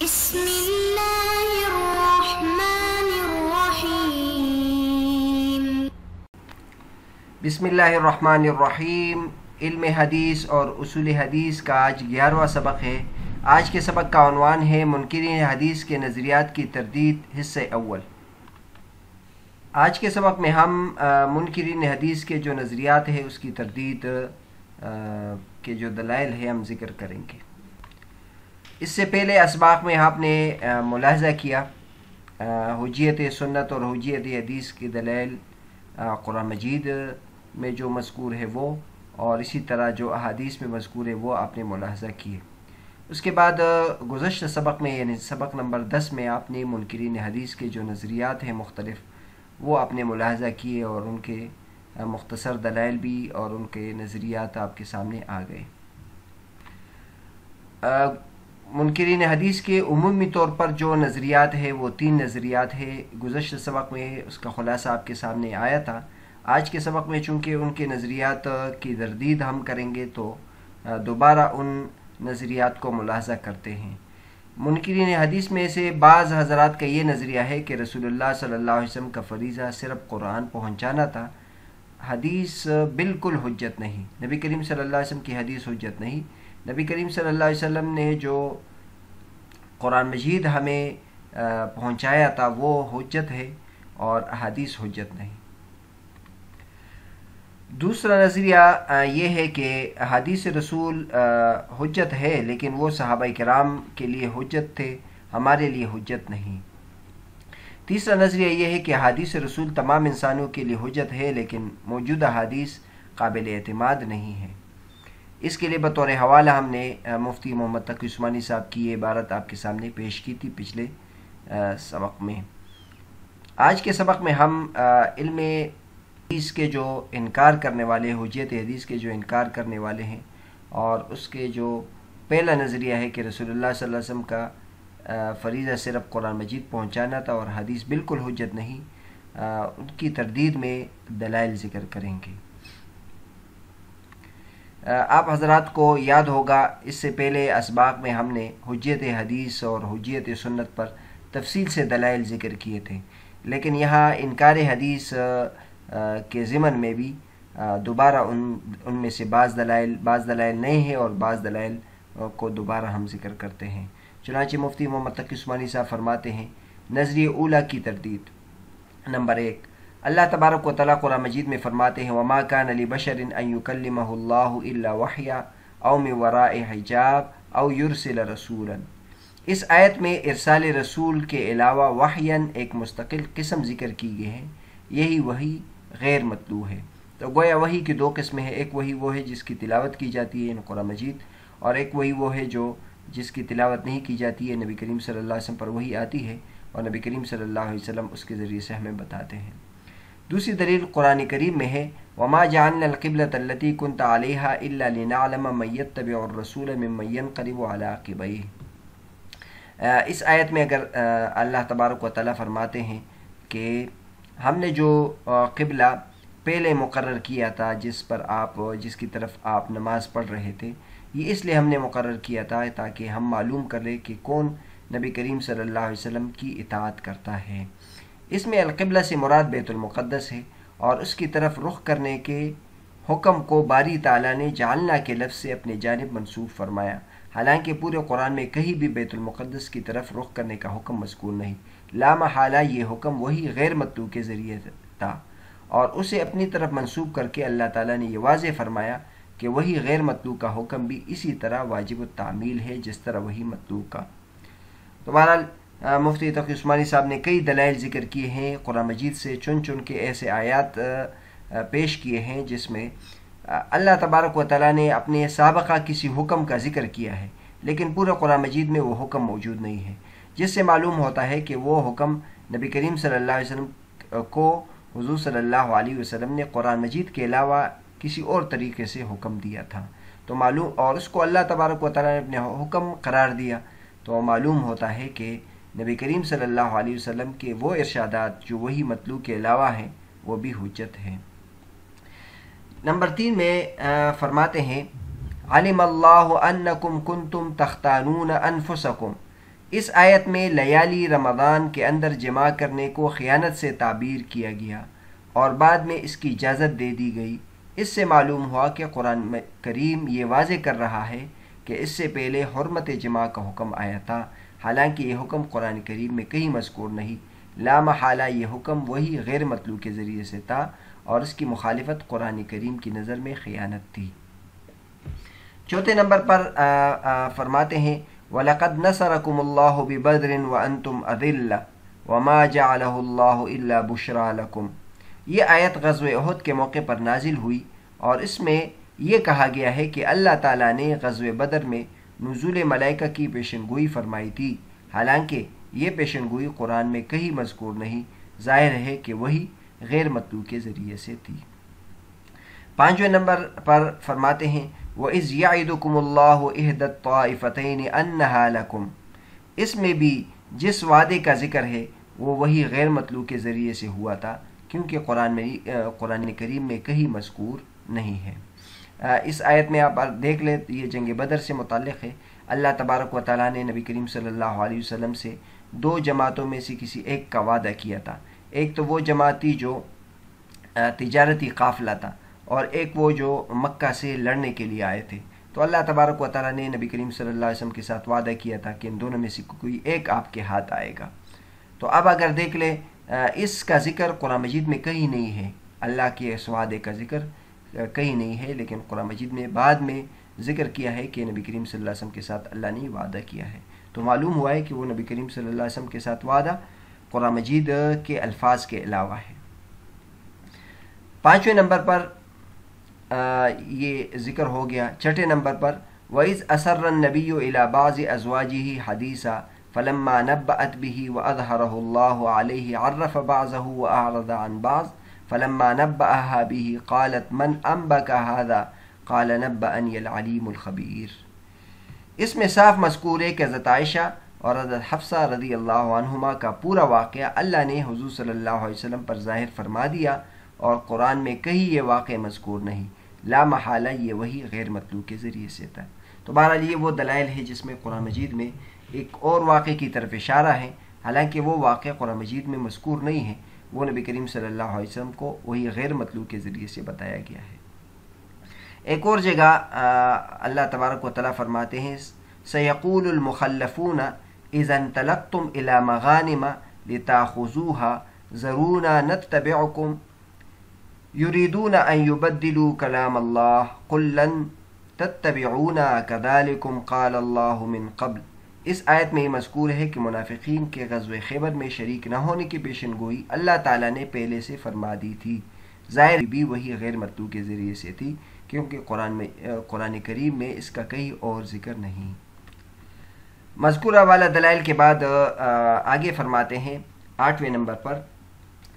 بسم اللہ الرحمن الرحیم۔ بسم اللہ الرحمن الرحیم۔ علم حدیث اور اصول حدیث کا آج 11واں سبق ہے۔ آج کے سبق کا عنوان ہے منکرین حدیث کے نظریات کی تردید، حصہ اول۔ آج کے سبق میں ہم منکرین حدیث کے جو نظریات ہیں اس کی تردید کے جو دلائل ہیں ہم ذکر کریں گے۔ اس سے پہلے اسباق میں آپ نے ملاحظہ کیا حجیت سنت اور حجیت حدیث کی دلائل قرآن مجید میں جو مذکور ہے وہ، اور اسی طرح جو احادیث میں مذکور ہے وہ آپ نے ملاحظہ کیے۔ اس کے بعد گزشتہ سبق میں یعنی سبق نمبر 10 میں آپ نے منکرین حدیث کے جو نظریات ہیں مختلف وہ آپ نے ملاحظہ کیے اور ان کے مختصر دلائل بھی اور ان کے نظریات آپ کے سامنے آ گئے۔ منکرین حدیث کے عمومی طور پر جو نظریات ہے وہ 3 نظریات ہے۔ گزشتہ سبق میں اس کا خلاصہ آپ کے سامنے آیا تھا۔ آج کے سبق میں چونکہ ان کے نظریات کی تردید ہم کریں گے تو دوبارہ ان نظریات کو ملاحظہ کرتے ہیں۔ منکرین حدیث میں سے بعض حضرات کا یہ نظریہ ہے کہ رسول اللہ صلی اللہ علیہ وسلم کا فریضہ صرف قرآن پہنچانا تھا، حدیث بالکل حجت نہیں، نبی کریم صلی اللہ علیہ وسلم کی حدیث حجت نہیں۔ نبی کریم صلی اللہ علیہ وسلم نے جو قرآن مجید ہمیں پہنچایا تھا وہ حجت ہے اور حدیث حجت نہیں۔ دوسرا نظریہ یہ ہے کہ حدیث رسول حجت ہے لیکن وہ صحابہ کرام کے لیے حجت تھے، ہمارے لیے حجت نہیں۔ تیسرا نظریہ یہ ہے کہ حدیث رسول تمام انسانوں کے لیے حجت ہے لیکن موجودہ حدیث قابل اعتماد نہیں ہے۔ اس کے لیے بطور حوالہ ہم نے مفتی محمد تقی عثمانی صاحب کی یہ عبارت آپ کے سامنے پیش کی تھی پچھلے سبق میں۔ آج کے سبق میں ہم علم حدیث کے جو انکار کرنے والے حجیت حدیث کے جو انکار کرنے والے ہیں اور اس کے جو پہلا نظریہ ہے کہ رسول اللہ صلی اللہ علیہ وسلم کا فریضہ صرف قرآن مجید پہنچانا تھا اور حدیث بالکل حجت نہیں، ان کی تردید میں دلائل ذکر کریں گے۔ آپ حضرات کو یاد ہوگا اس سے پہلے اسباق میں ہم نے حجیت حدیث اور حجیت سنت پر تفصیل سے دلائل ذکر کیے تھے، لیکن یہاں انکار حدیث کے ضمن میں بھی دوبارہ ان میں سے بعض دلائل نئے ہیں اور بعض دلائل کو دوبارہ ہم ذکر کرتے ہیں۔ چنانچہ مفتی محمد تقی عثمانی صاحب فرماتے ہیں نظریہ اولیٰ کی تردید۔ نمبر 1، اللہ تبارک و تعالیٰ قرآن مجید میں فرماتے ہیں وَمَا كَانَ لِبَشَرٍ أَن يُكَلِّمَهُ اللَّهُ إِلَّا وَحْيًا أَوْ مِن وَرَاءِ حِجَابٍ أَوْ يُرْسِلَ رَسُولًا۔ اس آیت میں ارسال رسول کے علاوہ وحیاً ایک مستقل قسم ذکر کی گئی ہے، یہی وحی غیر مطلوع ہے۔ تو گویا وحی کی 2 قسمیں ہیں، ایک وحی وہ ہے جس کی تلاوت کی جاتی ہے یعنی قرآن مجید، اور ایک وحی وہ ہے جس کی تلاوت نہیں کی جاتی ہے، نبی کریم صلی اللہ علیہ وسلم پر وحی آتی ہے اور نبی کریم صلی اللہ علیہ وسلم اس کے ذریعے سے ہمیں بتاتے ہیں۔ دوسری دلیل قرآن کریم میں ہے وَمَا جَعَلْنَا الْقِبْلَةَ الَّتِي كُنْتَ عَلَيْهَا إِلَّا لِنَعْلَمَ مَن يَتَّبِعُ الرَّسُولَ مِمَّن يَنقَلِبُ عَلَىٰ عَقِبَيْهِ۔ اس آیت میں اگر اللہ تبارک و تعالیٰ فرماتے ہیں کہ ہم نے جو قبلہ پہلے مقرر کیا تھا جس کی طرف آپ نماز پڑھ رہے تھے، یہ اس لیے ہم نے مقرر کیا تھا تاکہ ہم معلوم کر لیں کہ کون نبی کریم صلی اللہ علیہ وسلم کی اطاعت کرتا ہے۔ اس میں القبلہ سے مراد بیت المقدس ہے اور اس کی طرف رخ کرنے کے حکم کو باری تعالیٰ نے جعلنا کے لفظ سے اپنے جانب منسوب فرمایا، حالانکہ پورے قرآن میں کہیں بھی بیت المقدس کی طرف رخ کرنے کا حکم مذکور نہیں۔ لا محالہ یہ حکم وہی غیر مطلوع کے ذریعے تھا اور اسے اپنی طرف منسوب کر کے اللہ تعالیٰ نے یہ واضح فرمایا کہ وہی غیر مطلوع کا حکم بھی اسی طرح واجب التعمیل ہے جس طرح وہی مطلوع کا۔ تو بہرحال مفتی تقی عثمانی صاحب نے کئی دلائل ذکر کیے ہیں، قرآن مجید سے چن کے ایسے آیات پیش کیے ہیں جس میں اللہ تبارک و تعالیٰ نے اپنے سابقہ کسی حکم کا ذکر کیا ہے لیکن پورے قرآن مجید میں وہ حکم موجود نہیں ہے، جس سے معلوم ہوتا ہے کہ وہ حکم نبی کریم صلی اللہ علیہ وسلم کو حضور صلی اللہ علیہ وسلم نے قرآن مجید کے علاوہ کسی اور طریقے سے حکم دیا تھا تو معلوم، اور اس کو اللہ تبارک و تعالیٰ نے اپنے حکم قرار دیا تو معلوم ہوتا ہے کہ نبی کریم صلی اللہ علیہ وسلم کے وہ ارشادات جو وہی مطلوع کے علاوہ ہیں وہ بھی حجت ہیں۔ نمبر 3 میں فرماتے ہیں علم اللہ انکم کنتم تختانون انفسکم اس آیت میں لیالی رمضان کے اندر جمع کرنے کو خیانت سے تعبیر کیا گیا اور بعد میں اس کی اجازت دے دی گئی۔ اس سے معلوم ہوا کہ قرآن کریم یہ واضح کر رہا ہے کہ اس سے پہلے حرمت جمع کا حکم آیا تھا، حالانکہ یہ حکم قرآن کریم میں کہیں مذکور نہیں۔ لا محالہ یہ حکم وہی غیر مطلوع کے ذریعے سے تھا اور اس کی مخالفت قرآن کریم کی نظر میں خیانت تھی۔ چوتھے نمبر پر فرماتے ہیں وَلَقَدْ نَصَرَكُمُ اللَّهُ بِبَدْرٍ وَأَنْتُمْ أَذِلَّةٌ وَمَا جَعَلَهُ اللَّهُ إِلَّا بُشْرَى لَكُمْ۔ یہ آیت غزوہ احد کے موقع پر نازل ہوئی اور اس میں یہ کہا گیا ہے کہ اللہ تعالیٰ نے غزوہ بدر میں نزول ملائکہ کی پیشن گوئی فرمائی تھی، حالانکہ یہ پیشن گوئی قرآن میں کہیں مذکور نہیں۔ ظاہر ہے کہ وہی غیر مطلوع کے ذریعے سے تھی۔ پانچویں نمبر پر فرماتے ہیں وَإِذْ يَعِدُكُمُ اللَّهُ إِحْدَى الطَّائِفَتَيْنِ أَنَّهَا لَكُمْ۔ اس میں بھی جس وعدے کا ذکر ہے وہ وہی غیر مطلوع کے ذریعے سے ہوا تھا، کیونکہ قرآن کریم میں کہیں مذکور نہیں ہے۔ اس آیت میں آپ دیکھ لیں، یہ جنگ بدر سے متعلق ہے۔ اللہ تبارک و تعالیٰ نے نبی کریم صلی اللہ علیہ وسلم سے دو جماعتوں میں سے کسی ایک کا وعدہ کیا تھا۔ ایک تو وہ جماعت تھی جو تجارتی قافلہ تھا، اور ایک وہ جو مکہ سے لڑنے کے لیے آئے تھے۔ تو اللہ تبارک و تعالیٰ نے نبی کریم صلی اللہ علیہ وسلم کے ساتھ وعدہ کیا تھا کہ ان دونوں میں سے کوئی ایک آپ کے ہاتھ آئے گا۔ تو اب اگر دیکھ لیں، اس کا ذکر قرآن مجید میں کہیں نہیں ہے، اللہ کے اس وعدے کا ذکر کہیں نہیں ہے، لیکن قرآن مجید میں بعد میں ذکر کیا ہے کہ نبی کریم صلی اللہ علیہ وسلم کے ساتھ اللہ نے وعدہ کیا ہے۔ تو معلوم ہوا ہے کہ وہ نبی کریم صلی اللہ علیہ وسلم کے ساتھ وعدہ قرآن مجید کے الفاظ کے علاوہ ہے۔ پانچویں نمبر پر یہ ذکر ہو گیا۔ چھٹے نمبر پر وَإِذْ أَسَرَّ النَّبِيُّ إِلَى بَعْضِ أَزْوَاجِهِ حَدِيثًا فَلَمَّا نَبَّأَتْ بِهِ وَأَظْهَرَهُ اللَّهُ عَلَيْهِ عَرَّفَ بَعْضَهُ وَأَعْرَضَ عَنْ بَعْضٍ فَلَمَّا نَبَّأَهَا بِهِ قَالَتْ مَنْ أَنبَأَكَ هَذَا قَالَ نَبَّأَنِيَ الْعَلِيمُ الْخَبِيرُ۔ اس میں صاف مذکور ہے کہ حضرت عائشہ اور حضرت حفصہ رضی اللہ عنہما کا پورا واقعہ اللہ نے حضور صلی اللہ علیہ وسلم پر ظاہر فرما دیا، اور قرآن میں کہیں یہ واقعہ مذکور نہیں۔ لا محالہ یہ وہی غیر مطلوع کے ذریعے سے تھا۔ تو بہرحال یہ وہ دلائل ہے جس میں قرآن مجید میں ایک اور واقعے کی طرف اشارہ ہے، حالانکہ وہ واقعہ قرآن مجید میں مذکور نہیں ہے، وہ نبی کریم صلی اللہ علیہ وسلم کو وہی غیر مطلوع کے ذریعے سے بتایا گیا ہے۔ ایک اور جگہ اللہ تبارک و تعالیٰ فرماتے ہیں سَيَقُولُ الْمُخَلَّفُونَ إِذَا انطَلَقْتُمْ إِلَى مَغَانِمَ لِتَأْخُذُوهَا ذَرُونَا نَتَّبِعُكُمْ يريدون أن يبدلوا كلام الله قل لن تتبعونا كذلكم قال الله من قبل۔ اس آیت میں یہ مذکور ہے کہ منافقین کے غزوہ خیبر میں شریک نہ ہونے کی پیشن گوئی اللہ تعالیٰ نے پہلے سے فرما دی تھی۔ ظاہر بھی وہی غیر مطلوع کے ذریعے سے تھی، کیونکہ قرآن کریم میں اس کا کہیں اور ذکر نہیں۔ مذکورہ والا دلائل کے بعد آگے فرماتے ہیں آٹھویں نمبر پر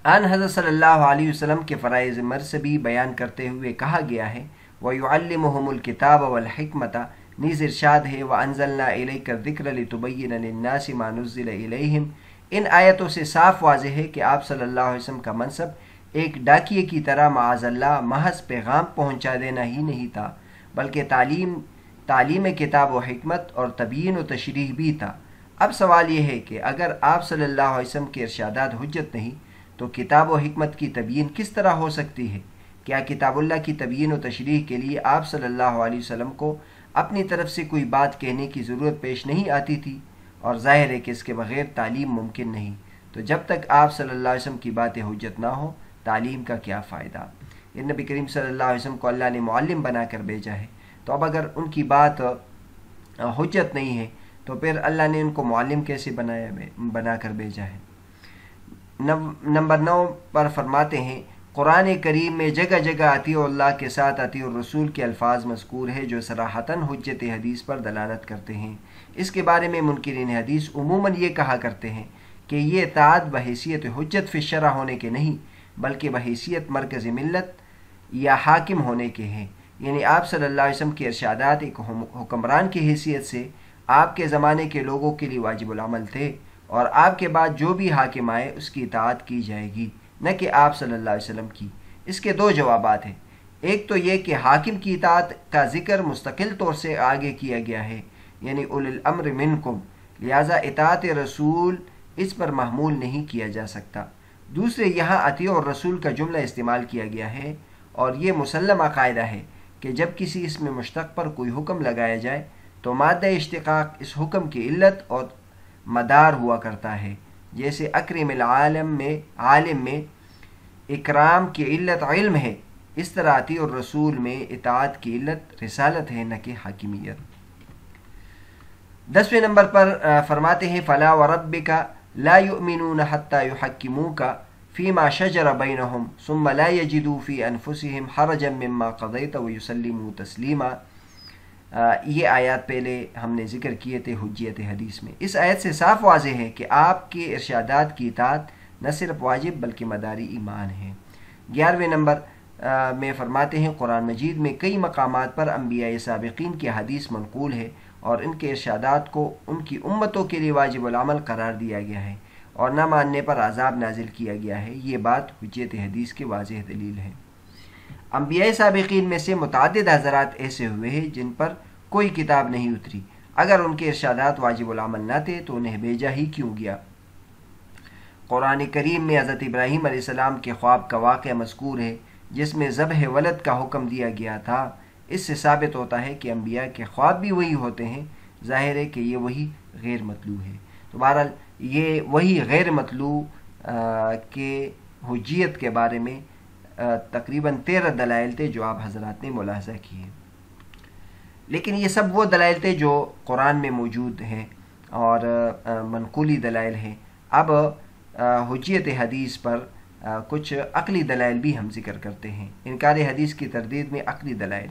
ان حضرت صلی اللہ علیہ وسلم کے فرائض مرسبی بیان کرتے ہوئے کہا گیا ہے وَيُعَلِّمُهُمُ الْكِتَابَ وَالْحِكْمَةَ، نیز ارشاد ہے وَأَنزَلْنَا إِلَيْكَ الذِّكْرَ لِتُبَيِّنَ لِلنَّاسِ مَا نُزِّلَ إِلَيْهِمْ۔ ان آیتوں سے صاف واضح ہے کہ آپ صلی اللہ علیہ وسلم کا منصب ایک ڈاکیے کی طرح معاذ اللہ محض پیغام پہنچا دینا ہی نہیں تھا، بلکہ تعلیم کتاب و حکمت اور تبیین و تشریح بھی تھا۔ اب سوال یہ ہے کہ اگر آپ صلی اللہ علیہ وسلم کے ارشادات حجت نہیں تو کتاب و حکمت کی تبیین کس طرح ہو سکتی ہے؟ کیا کتاب اللہ کی تبیین و تشریح کے لیے آپ صلی اللہ علیہ وسلم کو اپنی طرف سے کوئی بات کہنے کی ضرورت پیش نہیں آتی تھی؟ اور ظاہر ہے کہ اس کے بغیر تعلیم ممکن نہیں۔ تو جب تک آپ صلی اللہ علیہ وسلم کی باتیں حجت نہ ہو، تعلیم کا کیا فائدہ؟ یہ نبی کریم صلی اللہ علیہ وسلم کو اللہ نے معلم بنا کر بھیجا ہے، تو اب اگر ان کی بات حجت نہیں ہے تو پھر اللہ نے ان کو معلم کیسے بنا کر بھیجا ہے؟ نمبر 9 پر فرماتے ہیں قرآن کریم میں جگہ جگہ اطیعوا اللہ کے ساتھ اطیعوا الرسول کے الفاظ مذکور ہے جو صراحتاً حجت حدیث پر دلالت کرتے ہیں۔ اس کے بارے میں منکرین حدیث عموماً یہ کہا کرتے ہیں کہ یہ اطاعت بحیثیت حجت فی الشرع ہونے کے نہیں، بلکہ بحیثیت مرکز ملت یا حاکم ہونے کے ہیں، یعنی آپ صلی اللہ علیہ وسلم کے ارشادات ایک حکمران کی حیثیت سے آپ کے زمانے کے لوگوں کے لیے واجب العمل تھے، اور آپ کے بعد جو بھی حاکم آئے اس کی اطاعت کی جائے گی، نہ کہ آپ صلی اللہ علیہ وسلم کی۔ اس کے دو جوابات ہیں۔ ایک تو یہ کہ حاکم کی اطاعت کا ذکر مستقل طور سے آگے کیا گیا ہے، یعنی اولی الامر منکم، لہٰذا اطاعت رسول اس پر محمول نہیں کیا جا سکتا۔ دوسرے، یہاں اطیعوا الرسول کا جملہ استعمال کیا گیا ہے اور یہ مسلمہ قاعدہ ہے کہ جب کسی اسم مشتق پر کوئی حکم لگایا جائے تو مادہ اشتقاق اس حکم کی علت اور مدار ہوا کرتا ہے۔ جیسے اکرم العالم میں عالم میں اکرام کی علت علم ہے، اس طرح اطیعوا الرسول میں اطاعت کی علت رسالت ہے نہ کہ حاکمیت۔ 10ویں نمبر پر فرماتے ہیں فلا وربک لا یؤمنون حتی یحکموک فیما شجر بینہم ثم لا یجدوا فی انفسہم حرجا مما قضیت ویسلموا تسلیما۔ یہ آیات پہلے ہم نے ذکر کیے تھے حجیت حدیث میں۔ اس آیت سے صاف واضح ہے کہ آپ کے ارشادات کی اطاعت نہ صرف واجب بلکہ مداری ایمان ہے۔ 11ویں نمبر میں فرماتے ہیں قرآن مجید میں کئی مقامات پر انبیاء سابقین کی حدیث منقول ہے اور ان کے ارشادات کو ان کی امتوں کے لیے واجب العمل قرار دیا گیا ہے اور نہ ماننے پر عذاب نازل کیا گیا ہے۔ یہ بات حجیت حدیث کی واضح دلیل ہے۔ انبیاء سابقین میں سے متعدد حضرات ایسے ہوئے ہیں جن پر کوئی کتاب نہیں اتری، اگر ان کے ارشادات واجب العمل نہ تھے تو انہیں بھیجا ہی کیوں گیا۔ قرآن کریم میں حضرت ابراہیم علیہ السلام کے خواب کا واقعہ مذکور ہے جس میں ذبح ولد کا حکم دیا گیا تھا۔ اس سے ثابت ہوتا ہے کہ انبیاء کے خواب بھی وہی ہوتے ہیں۔ ظاہر ہے کہ یہ وہی غیر مطلوع ہے۔ تو بہرحال یہ وہی غیر مطلوع کے حجیت کے بارے میں تقریباً 13 دلائل تھے جو آپ حضرات نے ملاحظہ کیے، لیکن یہ سب وہ دلائل تھے جو قرآن میں موجود ہیں اور منقولی دلائل ہیں۔ اب حجیت حدیث پر کچھ عقلی دلائل بھی ہم ذکر کرتے ہیں۔ انکار حدیث کی تردید میں عقلی دلائل،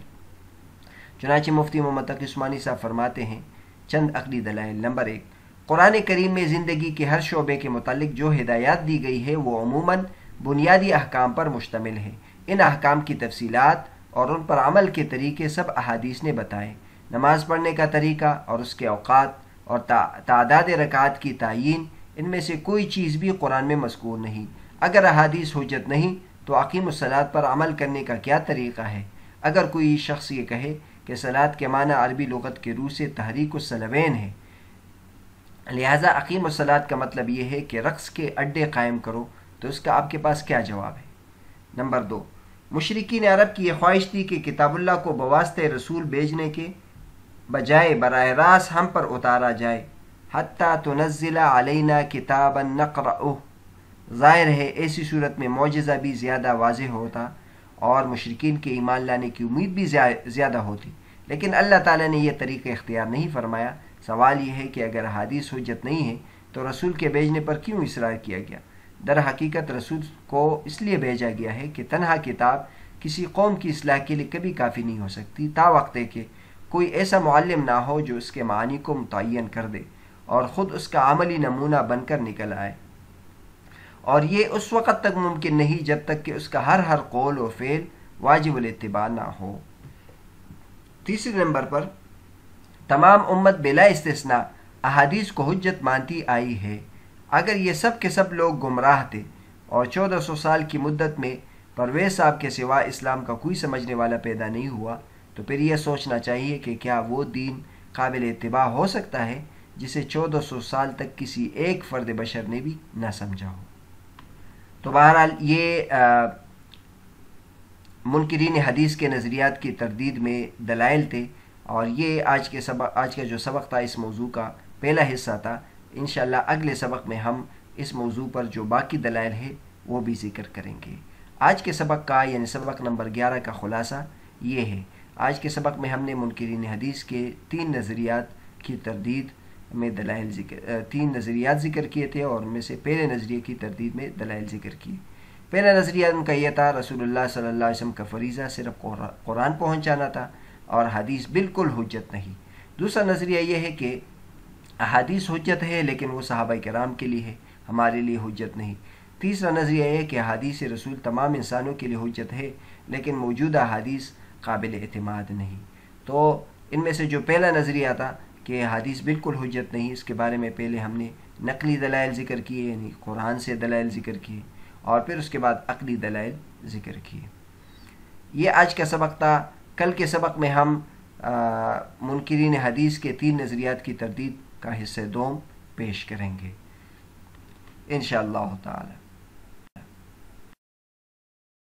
چنانچہ مفتی محمد تقی عثمانی صاحب فرماتے ہیں چند عقلی دلائل۔ نمبر 1، قرآن کریم میں زندگی کے ہر شعبے کے متعلق جو ہدایات دی گئی ہے وہ عموماً بنیادی احکام پر مشتمل ہے۔ ان احکام کی تفصیلات اور ان پر عمل کے طریقے سب احادیث نے بتائے۔ نماز پڑھنے کا طریقہ اور اس کے اوقات اور تعداد رکعات کی تعیین، ان میں سے کوئی چیز بھی قرآن میں مذکور نہیں۔ اگر احادیث حجت نہیں تو اقیم الصلاۃ پر عمل کرنے کا کیا طریقہ ہے؟ اگر کوئی شخص یہ کہے کہ صلاۃ کے معنی عربی لغت کے روح سے تحریک الصلوین ہے، لہٰذا اقیم الصلاۃ کا مطلب یہ ہے کہ رقص کے اڈے قائم کرو، تو اس کا آپ کے پاس کیا جواب ہے؟ نمبر 2، مشرکین عرب کی یہ خواہش تھی کہ کتاب اللہ کو بواسطہ رسول بھیجنے کے بجائے براہ راست ہم پر اتارا جائے، حتیٰ تنزل علینا کتابا نقرأہ۔ ظاہر ہے ایسی صورت میں معجزہ بھی زیادہ واضح ہوتا اور مشرکین کے ایمان لانے کی امید بھی زیادہ ہوتی، لیکن اللہ تعالیٰ نے یہ طریقہ اختیار نہیں فرمایا۔ سوال یہ ہے کہ اگر حدیث حجت نہیں ہے تو رسول کے بھیجنے پر کیوں اصرار کیا گیا؟ در حقیقت رسول کو اس لیے بھیجا گیا ہے کہ تنہا کتاب کسی قوم کی اصلاح کے لیے کبھی کافی نہیں ہو سکتی، تا وقت ہے کہ کوئی ایسا معلم نہ ہو جو اس کے معانی کو متعین کر دے اور خود اس کا عملی نمونہ بن کر نکل آئے، اور یہ اس وقت تک ممکن نہیں جب تک کہ اس کا ہر قول و فعل واجب الاتباع نہ ہو۔ تیسرے نمبر پر تمام امت بلا استثناء احادیث کو حجت مانتی آئی ہے۔ اگر یہ سب کے سب لوگ گمراہ تھے اور 1400 سال کی مدت میں پرویز صاحب کے سوا اسلام کا کوئی سمجھنے والا پیدا نہیں ہوا، تو پھر یہ سوچنا چاہیے کہ کیا وہ دین قابل اتباع ہو سکتا ہے جسے 1400 سال تک کسی ایک فرد بشر نے بھی نہ سمجھا ہو؟ تو بہرحال یہ منکرین حدیث کے نظریات کی تردید میں دلائل تھے، اور یہ آج کا جو سبق تھا اس موضوع کا پہلا حصہ تھا۔ انشاءاللہ اگلے سبق میں ہم اس موضوع پر جو باقی دلائل ہے وہ بھی ذکر کریں گے۔ آج کے سبق کا یعنی سبق نمبر 11 کا خلاصہ یہ ہے۔ آج کے سبق میں ہم نے منکرین حدیث کے 3 نظریات کی تردید میں تین نظریات ذکر کیے تھے، اور ان میں سے پہلے نظریے کی تردید میں دلائل ذکر کیے۔ پہلا نظریہ ان کا یہ تھا رسول اللہ صلی اللہ علیہ وسلم کا فریضہ صرف قرآن پہنچانا تھا اور حدیث بالکل حجت نہیں۔ دوسرا نظریہ یہ ہے کہ احادیث حجت ہے لیکن وہ صحابہ کرام کے لیے ہے، ہمارے لیے حجت نہیں۔ تیسرا نظریہ یہ ہے کہ احادیث رسول تمام انسانوں کے لیے حجت ہے لیکن موجودہ احادیث قابل اعتماد نہیں۔ تو ان میں سے جو پہلا نظریہ تھا کہ حدیث بالکل حجت نہیں، اس کے بارے میں پہلے ہم نے نقلی دلائل ذکر کیے، یعنی قرآن سے دلائل ذکر کیے، اور پھر اس کے بعد عقلی دلائل ذکر کیے۔ یہ آج کا سبق تھا۔ کل کے سبق میں ہم منکرین حدیث کے 3 نظریات کی تردید کا حصہ دوم پیش کریں گے انشاءاللہ تعالی.